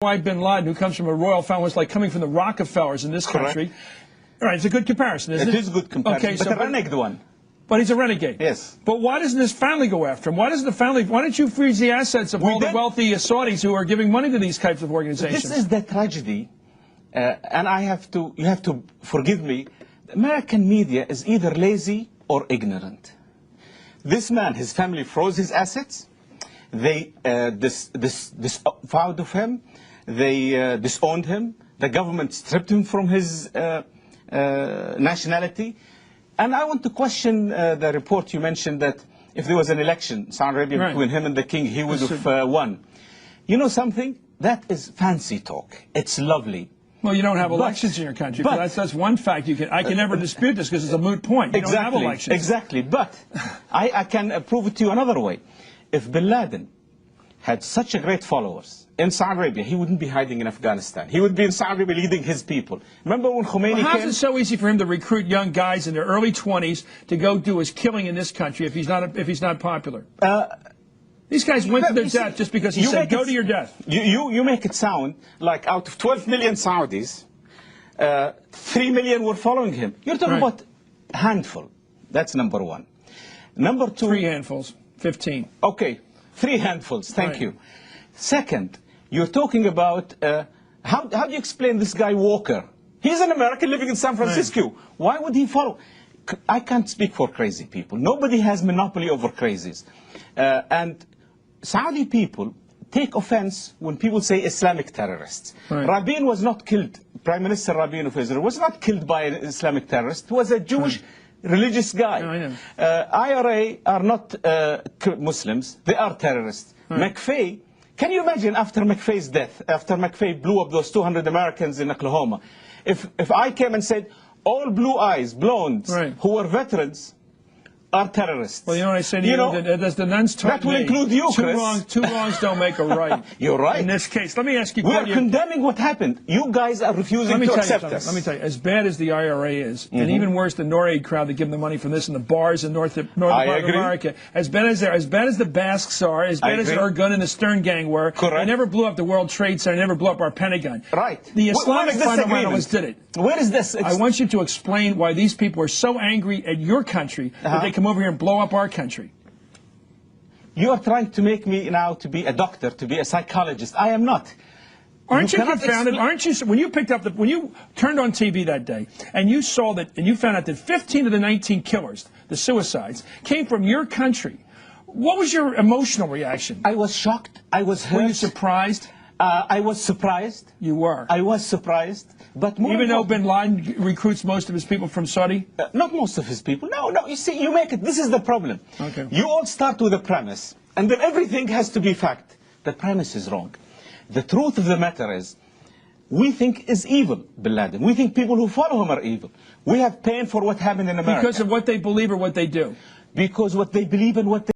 Why bin Laden, who comes from a royal family, was like coming from the Rockefellers in this country. Correct. All right, it's a good comparison, isn't it? It is a good comparison, okay, but so, a renegade one. But he's a renegade. Yes. But why doesn't his family go after him? Why doesn't the family? Why don't you freeze the assets of all the wealthy Saudis who are giving money to these types of organizations? This is the tragedy, and you have to forgive me. The American media is either lazy or ignorant. This man, his family froze his assets. They disavowed of him. They disowned him. The government stripped him from his nationality. And I want to question the report you mentioned that if there was an election, Saudi Arabia, between him and the king, he would have won. You know something? That is fancy talk. It's lovely. Well, you don't have elections in your country. But that's one fact. I can never dispute this because it's a moot point. You don't have elections. Exactly. But I can prove it to you another way. If bin Laden had such a great followers in Saudi Arabia, he wouldn't be hiding in Afghanistan. He would be in Saudi Arabia leading his people. Remember when Khomeini came? How is it so easy for him to recruit young guys in their early 20s to go do his killing in this country if he's not popular? These guys went to their death just because he said, go to your death. You make it sound like out of 12 million Saudis, 3 million were following him. You're talking about a handful. That's number one. Number two. 3 handfuls. 15. Okay. 3 handfuls. Thank you. Second, you're talking about how do you explain this guy Walker? He's an American living in San Francisco. Why would he follow? I can't speak for crazy people. Nobody has monopoly over crazies. And Saudi people take offense when people say Islamic terrorists. Rabin was not killed. Prime Minister Rabin of Israel was not killed by an Islamic terrorist. He was a Jewish religious guy. IRA are not Muslims. They are terrorists. McVeigh, can you imagine after McVeigh's death, after McVeigh blew up those 200 Americans in Oklahoma, if I came and said all blue eyes, blondes, who were veterans, are terrorists. Well, you know what I say to you? As the nuns taught that will include you, Chris. Two wrongs don't make a right. You're right. In this case, let me ask you. We are condemning what happened. You guys are refusing to accept us. Let me tell you, as bad as the IRA is, and even worse, the NORAID crowd that give them the money from this and the bars in northern part of America, as bad as the Basques are, as bad as Ergun and the Stern Gang were, they never blew up the World Trade Center, they never blew up our Pentagon. The Islamic fundamentalists did it. Where is this? I want you to explain why these people are so angry at your country that they come over here and blow up our country. You are trying to make me now to be a doctor, to be a psychologist. I am not. Aren't you confounded? Aren't you, when you turned on TV that day and you saw that, and you found out that 15 of the 19 killers, the suicides, came from your country? What was your emotional reaction? I was shocked. I was hurt. Were you surprised? I was surprised. You were. I was surprised. But even though bin Laden recruits most of his people from Saudi? Not most of his people. No. You see, you make it. This is the problem. You all start with a premise, and then everything has to be fact. The premise is wrong. The truth of the matter is, we think is evil, bin Laden. We think people who follow him are evil. We have pain for what happened in America. Because of what they believe or what they do? Because what they believe and what they